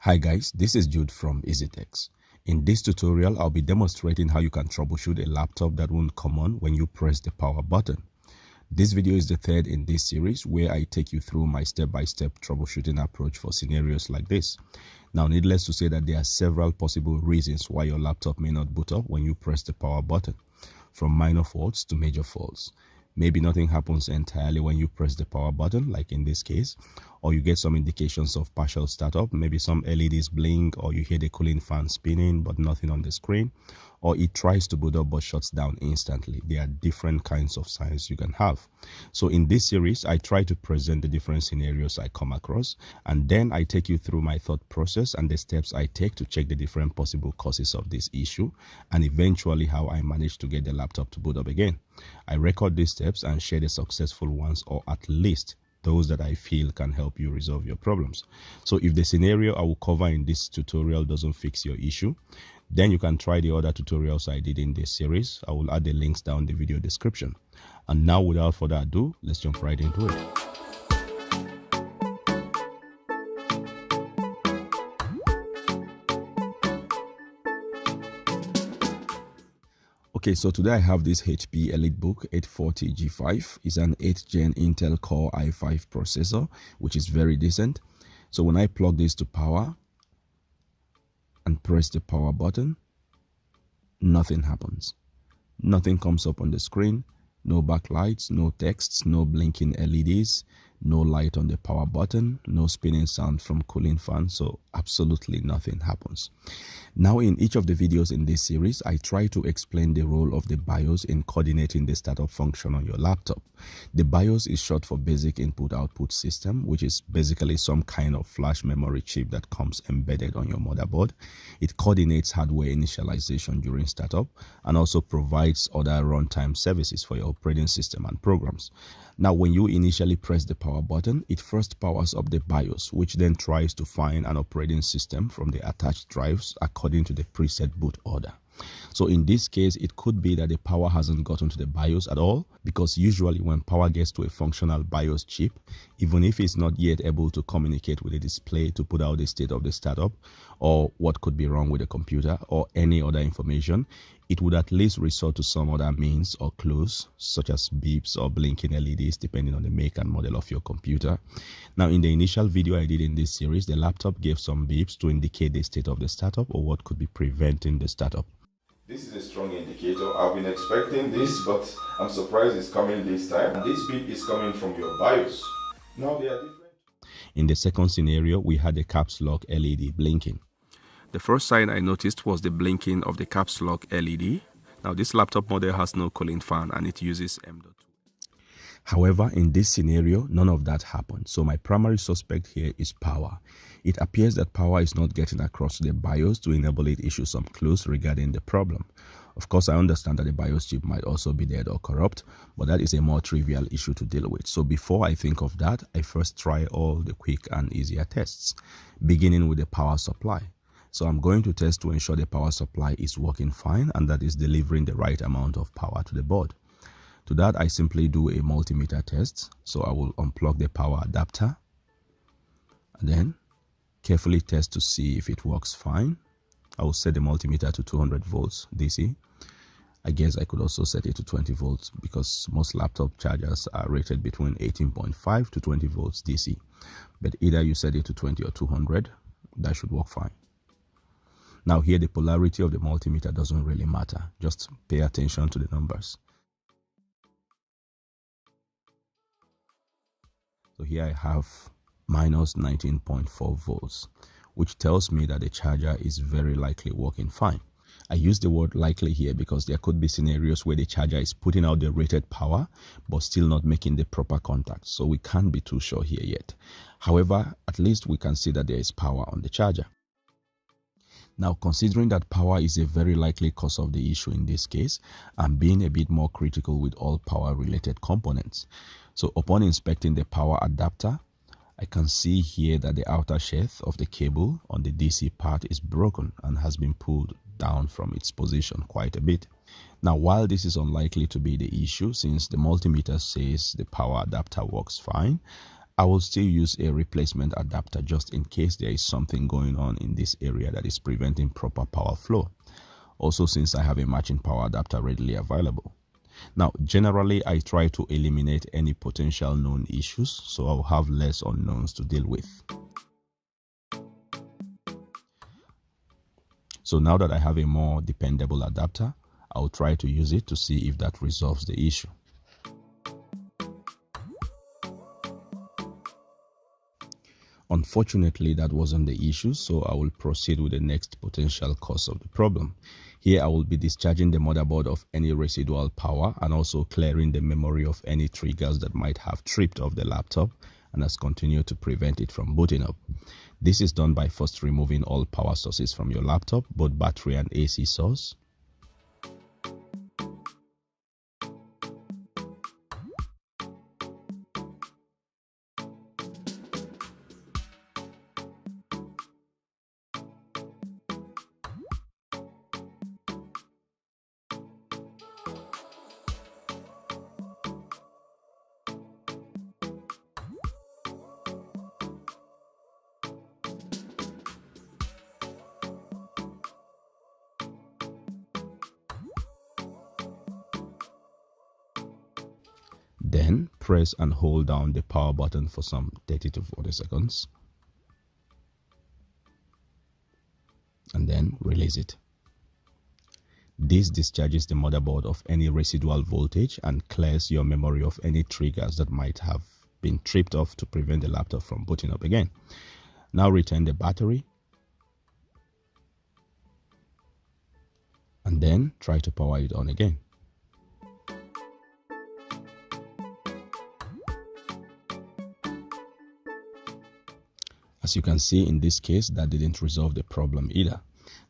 Hi guys, this is Jude from EasyTechs. In this tutorial, I'll be demonstrating how you can troubleshoot a laptop that won't come on when you press the power button. This video is the third in this series where I take you through my step-by-step troubleshooting approach for scenarios like this. Now, needless to say that there are several possible reasons why your laptop may not boot up when you press the power button, from minor faults to major faults. Maybe nothing happens entirely when you press the power button, like in this case, or you get some indications of partial startup. Maybe some LEDs blink, or you hear the cooling fan spinning but nothing on the screen, or it tries to boot up but shuts down instantly. There are different kinds of signs you can have. So in this series, I try to present the different scenarios I come across, and then I take you through my thought process and the steps I take to check the different possible causes of this issue, and eventually how I manage to get the laptop to boot up again. I record these steps and share the successful ones, or at least those that I feel can help you resolve your problems. So if the scenario I will cover in this tutorial doesn't fix your issue, then you can try the other tutorials I did in this series. I will add the links down in the video description. And now, without further ado, let's jump right into it. Okay, so today I have this HP EliteBook 840 G5. It's an 8th gen Intel Core i5 processor, which is very decent. So when I plug this to power and press the power button, nothing happens. Nothing comes up on the screen. No backlights, no texts, no blinking LEDs, no light on the power button, no spinning sound from cooling fan, so absolutely nothing happens. Now, in each of the videos in this series, I try to explain the role of the BIOS in coordinating the startup function on your laptop. The BIOS is short for Basic Input-Output System, which is basically some kind of flash memory chip that comes embedded on your motherboard. It coordinates hardware initialization during startup and also provides other runtime services for your operating system and programs. Now, when you initially press the power button, it first powers up the BIOS, which then tries to find an operating system from the attached drives according to the preset boot order. So in this case, it could be that the power hasn't gotten to the BIOS at all, because usually when power gets to a functional BIOS chip, even if it's not yet able to communicate with the display to put out the state of the startup or what could be wrong with the computer or any other information, it would at least resort to some other means or clues, such as beeps or blinking LEDs, depending on the make and model of your computer. Now, in the initial video I did in this series, the laptop gave some beeps to indicate the state of the startup or what could be preventing the startup. This is a strong indicator. I've been expecting this, but I'm surprised it's coming this time. And this beep is coming from your BIOS. Now they are different. In the second scenario, we had the caps lock LED blinking. The first sign I noticed was the blinking of the caps lock LED. Now, this laptop model has no cooling fan and it uses M.2. However, in this scenario, none of that happened. So my primary suspect here is power. It appears that power is not getting across to the BIOS to enable it issue some clues regarding the problem. Of course, I understand that the BIOS chip might also be dead or corrupt, but that is a more trivial issue to deal with. So before I think of that, I first try all the quick and easier tests, beginning with the power supply. So I'm going to test to ensure the power supply is working fine and that is delivering the right amount of power to the board. To that, I simply do a multimeter test. So I will unplug the power adapter and then carefully test to see if it works fine. I will set the multimeter to 200 volts DC. I guess I could also set it to 20 volts because most laptop chargers are rated between 18.5 to 20 volts DC. But either you set it to 20 or 200, that should work fine. Now here, the polarity of the multimeter doesn't really matter. Just pay attention to the numbers. So here I have minus 19.4 volts, which tells me that the charger is very likely working fine. I use the word likely here because there could be scenarios where the charger is putting out the rated power but still not making the proper contact. So we can't be too sure here yet. However, at least we can see that there is power on the charger. Now, considering that power is a very likely cause of the issue in this case, I'm being a bit more critical with all power related components. So upon inspecting the power adapter, I can see here that the outer sheath of the cable on the DC part is broken and has been pulled down from its position quite a bit. Now, while this is unlikely to be the issue since the multimeter says the power adapter works fine, I will still use a replacement adapter just in case there is something going on in this area that is preventing proper power flow. Also, since I have a matching power adapter readily available. Now, generally, I try to eliminate any potential known issues, so I'll have less unknowns to deal with. So now that I have a more dependable adapter, I'll try to use it to see if that resolves the issue. Unfortunately, that wasn't the issue, so I will proceed with the next potential cause of the problem. Here, I will be discharging the motherboard of any residual power and also clearing the memory of any triggers that might have tripped off the laptop and has continued to prevent it from booting up. This is done by first removing all power sources from your laptop, both battery and AC source. Then press and hold down the power button for some 30 to 40 seconds. And then release it. This discharges the motherboard of any residual voltage and clears your memory of any triggers that might have been tripped off to prevent the laptop from booting up again. Now return the battery and then try to power it on again. As you can see, in this case, that didn't resolve the problem either.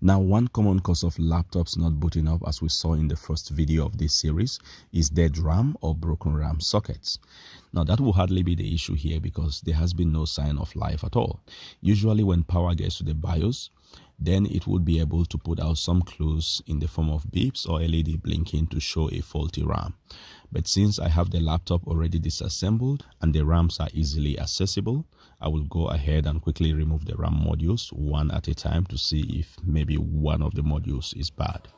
Now, one common cause of laptops not booting up, as we saw in the first video of this series, is dead RAM or broken RAM sockets. Now, that will hardly be the issue here because there has been no sign of life at all. Usually when power gets to the BIOS, then it would be able to put out some clues in the form of beeps or LED blinking to show a faulty RAM. But since I have the laptop already disassembled and the RAMs are easily accessible, I will go ahead and quickly remove the RAM modules one at a time to see if maybe one of the modules is bad.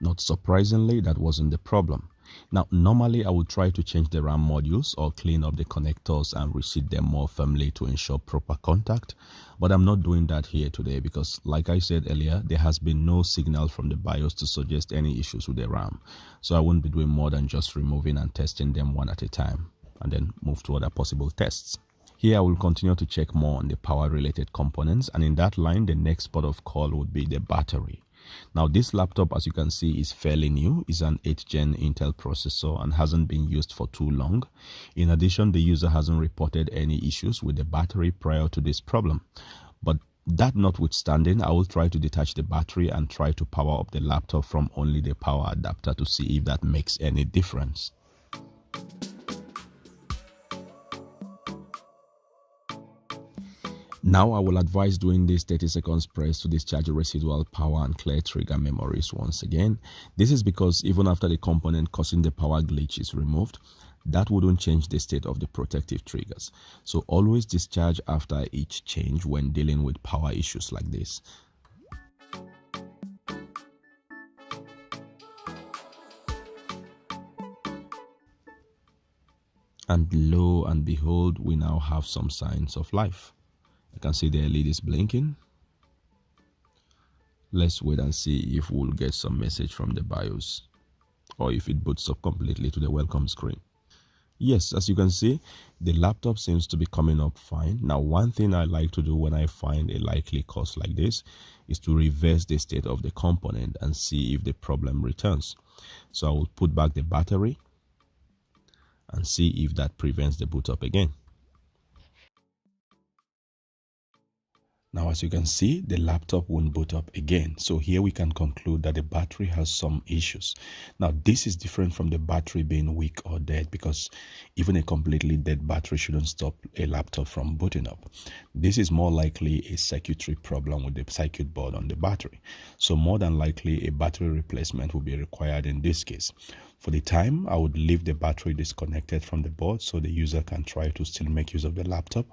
Not surprisingly, that wasn't the problem. Now, normally I would try to change the RAM modules or clean up the connectors and reseat them more firmly to ensure proper contact, but I'm not doing that here today because, like I said earlier, there has been no signal from the BIOS to suggest any issues with the RAM, so I won't be doing more than just removing and testing them one at a time and then move to other possible tests. Here I will continue to check more on the power related components, and in that line the next port of call would be the battery. Now, this laptop, as you can see, is fairly new. It's an 8th gen Intel processor and hasn't been used for too long. In addition, the user hasn't reported any issues with the battery prior to this problem. But that notwithstanding, I will try to detach the battery and try to power up the laptop from only the power adapter to see if that makes any difference. Now I will advise doing this 30 seconds press to discharge the residual power and clear trigger memories once again. This is because even after the component causing the power glitch is removed, that wouldn't change the state of the protective triggers. So always discharge after each change when dealing with power issues like this. And lo and behold, we now have some signs of life. I can see the LED is blinking. Let's wait and see if we'll get some message from the BIOS or if it boots up completely to the welcome screen. Yes, as you can see, the laptop seems to be coming up fine. Now, one thing I like to do when I find a likely cause like this is to reverse the state of the component and see if the problem returns. So I will put back the battery and see if that prevents the boot up again. Now, as you can see, the laptop won't boot up again. So here we can conclude that the battery has some issues. Now, this is different from the battery being weak or dead, because even a completely dead battery shouldn't stop a laptop from booting up. This is more likely a circuitry problem with the circuit board on the battery. So more than likely a battery replacement will be required in this case. For the time, I would leave the battery disconnected from the board so the user can try to still make use of the laptop.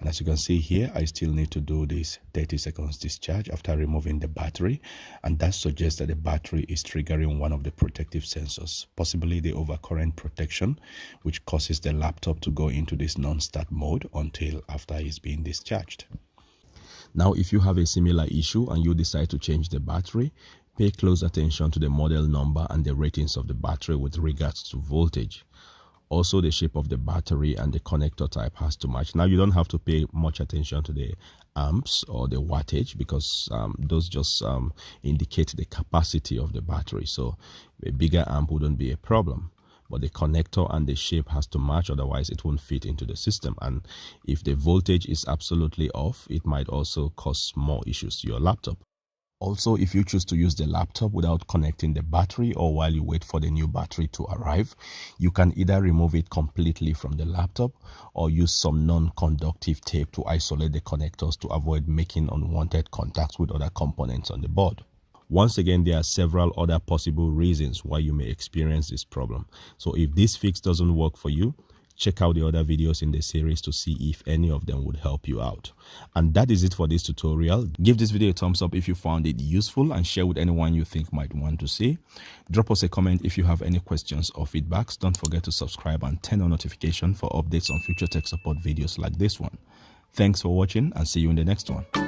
And as you can see here, I still need to do this 30 seconds discharge after removing the battery. And that suggests that the battery is triggering one of the protective sensors, possibly the overcurrent protection, which causes the laptop to go into this non-start mode until after it's being discharged. Now, if you have a similar issue and you decide to change the battery, pay close attention to the model number and the ratings of the battery with regards to voltage. Also, the shape of the battery and the connector type has to match. Now, you don't have to pay much attention to the amps or the wattage, because those just indicate the capacity of the battery. So a bigger amp wouldn't be a problem, but the connector and the shape has to match, otherwise it won't fit into the system. And if the voltage is absolutely off, it might also cause more issues to your laptop. Also, if you choose to use the laptop without connecting the battery, or while you wait for the new battery to arrive, you can either remove it completely from the laptop or use some non-conductive tape to isolate the connectors to avoid making unwanted contacts with other components on the board. Once again, there are several other possible reasons why you may experience this problem. So if this fix doesn't work for you, check out the other videos in the series to see if any of them would help you out. And that is it for this tutorial. Give this video a thumbs up if you found it useful, and share with anyone you think might want to see. Drop us a comment if you have any questions or feedbacks. Don't forget to subscribe and turn on notification for updates on future tech support videos like this one. Thanks for watching, and see you in the next one.